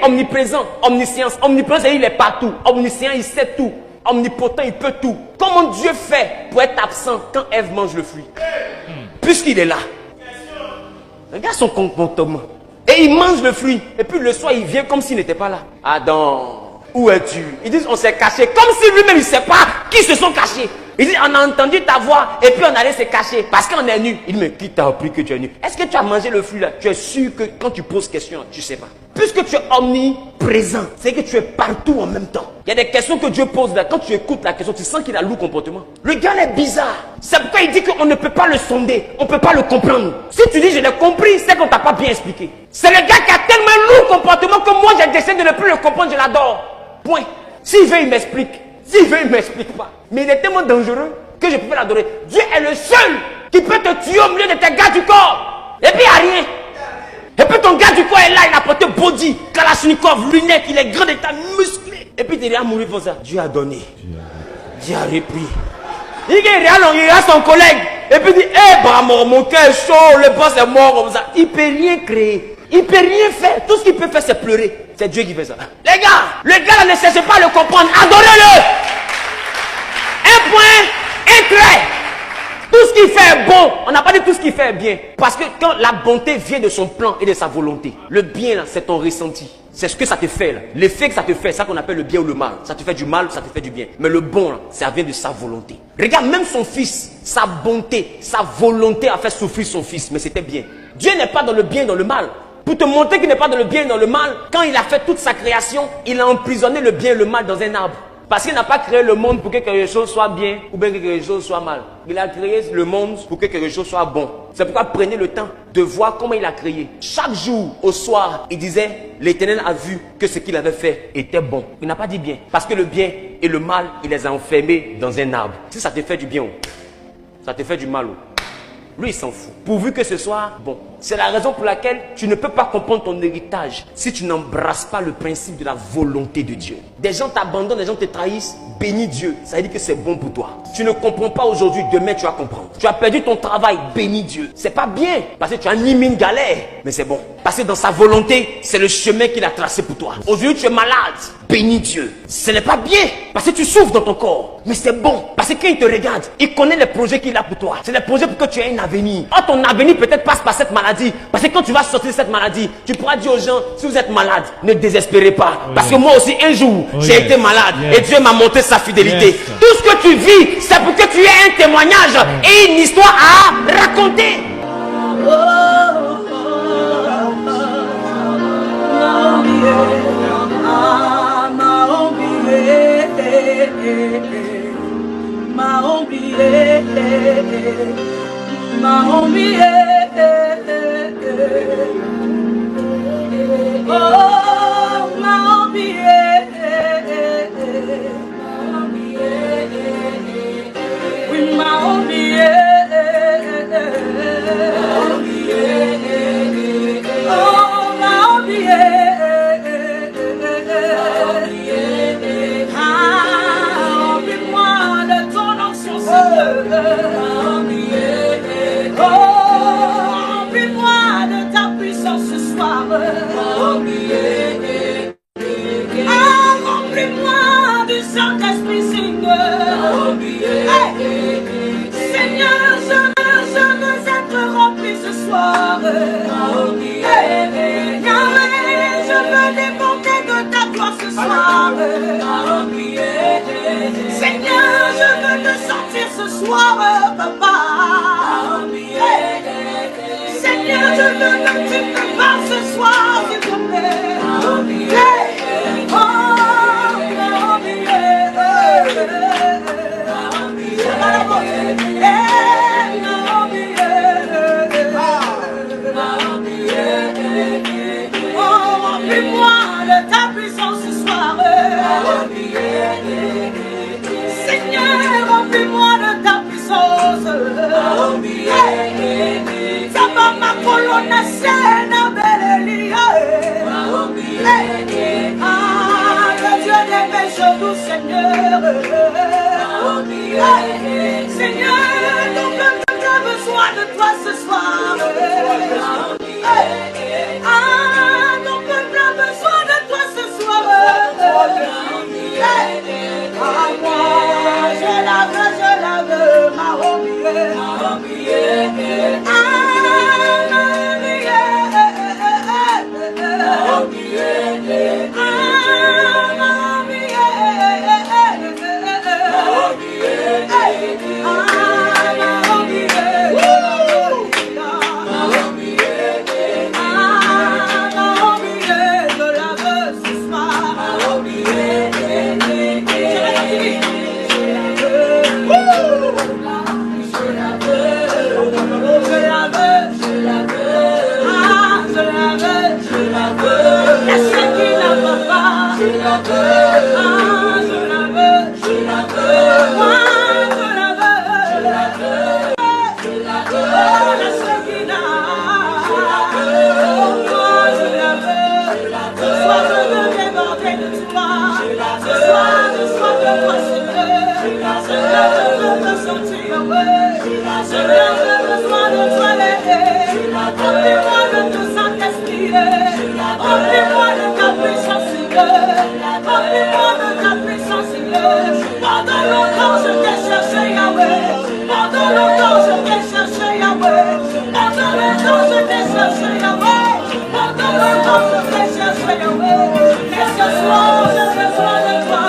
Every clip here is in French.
omniprésent, omniscience. Omniprésent, il est partout. Omniscient, il sait tout. Omnipotent, il peut tout. Comment Dieu fait pour être absent quand Ève mange le fruit? Puisqu'il est là. Regarde son comportement. Et il mange le fruit. Et puis le soir, il vient comme s'il n'était pas là. Adam, où es-tu? Ils disent, on s'est caché. Comme si lui-même, il ne sait pas qui se sont cachés. Il dit, on a entendu ta voix et puis on allait se cacher parce qu'on est nu. Il dit, mais qui t'a appris que tu es nu? Est-ce que tu as mangé le fruit là? Tu es sûr que quand tu poses question, tu ne sais pas. Puisque tu es omniprésent, c'est que tu es partout en même temps. Il y a des questions que Dieu pose là. Quand tu écoutes la question, tu sens qu'il a lourd comportement. Le gars est bizarre. C'est pourquoi il dit qu'on ne peut pas le sonder. On ne peut pas le comprendre. Si tu dis je l'ai compris, c'est qu'on ne t'a pas bien expliqué. C'est le gars qui a tellement lourd comportement que moi j'ai décidé de ne plus le comprendre, je l'adore. Point. S'il veut, il m'explique. S'il veut, il ne m'explique pas. Mais il est tellement dangereux que je peux l'adorer. Dieu est le seul qui peut te tuer au milieu de tes gars du corps. Et puis il n'y a rien. Et puis ton gars du corps est là, il a porté body, kalachnikov, lunettes, il est grand d'état, musclé. Et puis il est à mourir pour ça. Dieu a donné. Dieu a repris. Il regarde son collègue. Et puis il dit, hé Bramor, mon cœur est chaud, le boss est mort comme ça. Il ne peut rien créer. Il ne peut rien faire. Tout ce qu'il peut faire, c'est pleurer. C'est Dieu qui fait ça. Les gars, le gars là, ne cherchez pas à le comprendre. Adorez-le. Un point, un trait. Tout ce qu'il fait est bon. On n'a pas dit tout ce qu'il fait est bien. Parce que quand la bonté vient de son plan et de sa volonté, le bien là, c'est ton ressenti. C'est ce que ça te fait là. L'effet que ça te fait, c'est ça qu'on appelle le bien ou le mal. Ça te fait du mal, ça te fait du bien. Mais le bon là, ça vient de sa volonté. Regarde, même son fils, sa bonté, sa volonté a fait souffrir son fils. Mais c'était bien. Dieu n'est pas dans le bien et dans le mal. Pour te montrer qu'il n'est pas dans le bien et dans le mal, quand il a fait toute sa création, il a emprisonné le bien et le mal dans un arbre. Parce qu'il n'a pas créé le monde pour que quelque chose soit bien ou bien que quelque chose soit mal. Il a créé le monde pour que quelque chose soit bon. C'est pourquoi prenez le temps de voir comment il a créé. Chaque jour, au soir, il disait, l'Éternel a vu que ce qu'il avait fait était bon. Il n'a pas dit bien. Parce que le bien et le mal, il les a enfermés dans un arbre. Si ça te fait du bien, ça te fait du mal. Lui, il s'en fout. Pourvu que ce soit bon. C'est la raison pour laquelle tu ne peux pas comprendre ton héritage si tu n'embrasses pas le principe de la volonté de Dieu. Des gens t'abandonnent, des gens te trahissent. Bénis Dieu. Ça veut dire que c'est bon pour toi. Tu ne comprends pas aujourd'hui, demain tu vas comprendre. Tu as perdu ton travail, bénis Dieu. C'est pas bien parce que tu as mis une galère. Mais c'est bon. Parce que dans sa volonté, c'est le chemin qu'il a tracé pour toi. Aujourd'hui tu es malade. Bénis Dieu. Ce n'est pas bien parce que tu souffres dans ton corps. Mais c'est bon parce que quand il te regarde, il connaît les projets qu'il a pour toi. C'est des projets pour que tu aies un avenir. Oh, ton avenir peut-être passe par cette maladie. Parce que quand tu vas sortir de cette maladie, tu pourras dire aux gens, si vous êtes malade, ne désespérez pas. Parce que moi aussi, un jour, j'ai été malade. Et Dieu m'a montré sa fidélité. Tout ce que tu vis, c'est pour que tu aies un témoignage et une histoire à raconter. Ton peuple a besoin de toi Seigneur, j'ai besoin de toi, remplis-moi de ton Saint-Esprit, remplis-moi de ta puissance, remplis-moi de ta puissance. Pendant longtemps je t'ai cherché, Yahweh. Pendant longtemps je t'ai cherché, Yahweh. Pendant longtemps je t'ai cherché, Yahweh. Pendant longtemps je t'ai cherché, Yahweh. Et ce soir j'ai besoin de toi.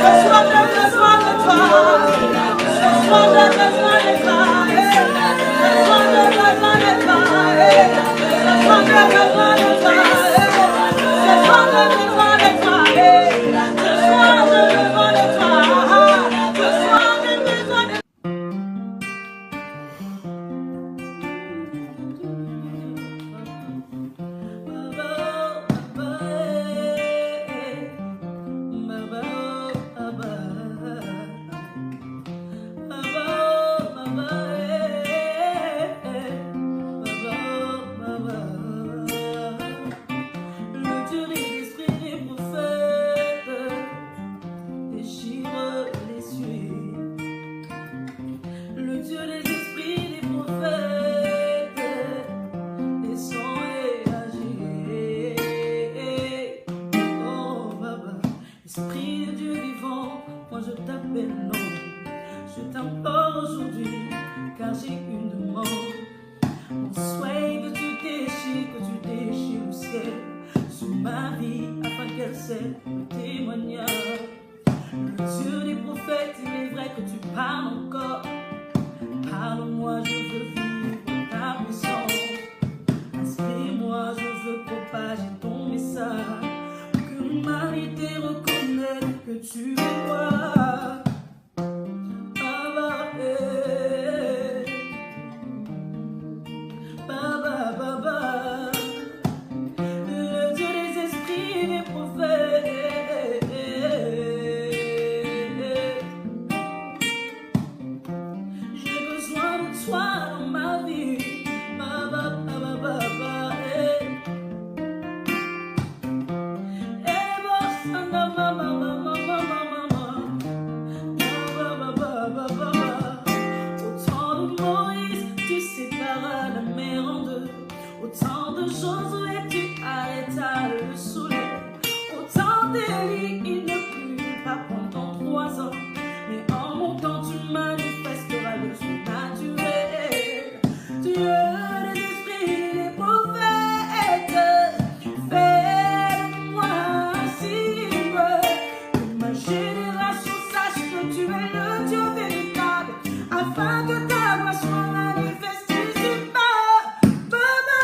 Ce soir j'ai besoin de toi. Ce soir j'ai besoin de toi. Ce soir j'ai besoin de toi. Ce soir j'ai besoin de toi. Ce soir j'ai besoin de toi. Ce soir j'ai besoin de toi. Ce soir j'ai besoin de toi. Le Dieu des esprits des prophètes déchire les cieux. Le Dieu des esprits des prophètes descend et agit. Oh Baba, Esprit de Dieu vivant, moi je t'appelle non. Je t'implore aujourd'hui, car j'ai une demande. Mon souhait que tu déchires le ciel sur ma vie, afin qu'elle cesse le témoignage. Le Dieu des prophètes, il est vrai que tu parles encore. Parle-moi, je veux vivre ta puissance. Inspire-moi, je veux propager ton message. Que l'humanité reconnaisse que tu es moi. Baba, Baba, Baba. Le Dieu des esprits des prophètes. J'ai besoin de toi dans ma vie. Baba, Baba, Baba. Baba, Baba, Baba, Baba. Au temps de Moïse, tu séparas la mer en deux. Au temps de Josué, tu arrêtas le soleil. Au temps d'Élie, il ne plut pas pendant 3 ans. Mais en montant, tu manifesteras le surnaturel. Dieu des esprits des prophètes, fais de moi un signe. Que ma génération sache que tu es le Dieu véritable, afin que ta gloire soit manifestée sur-bas. Baba,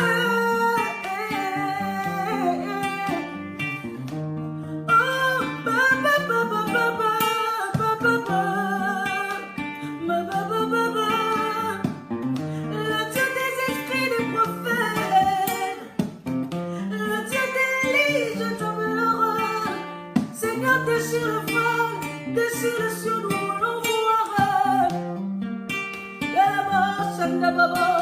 oh Baba, Baba, Baba, Baba, Baba, Baba. Le Dieu des esprits des prophètes, le Dieu d'Élie, je t'appelle l'horreur. Seigneur, déchire le vol, déchire le ciel où l'on voit. Baba, Baba.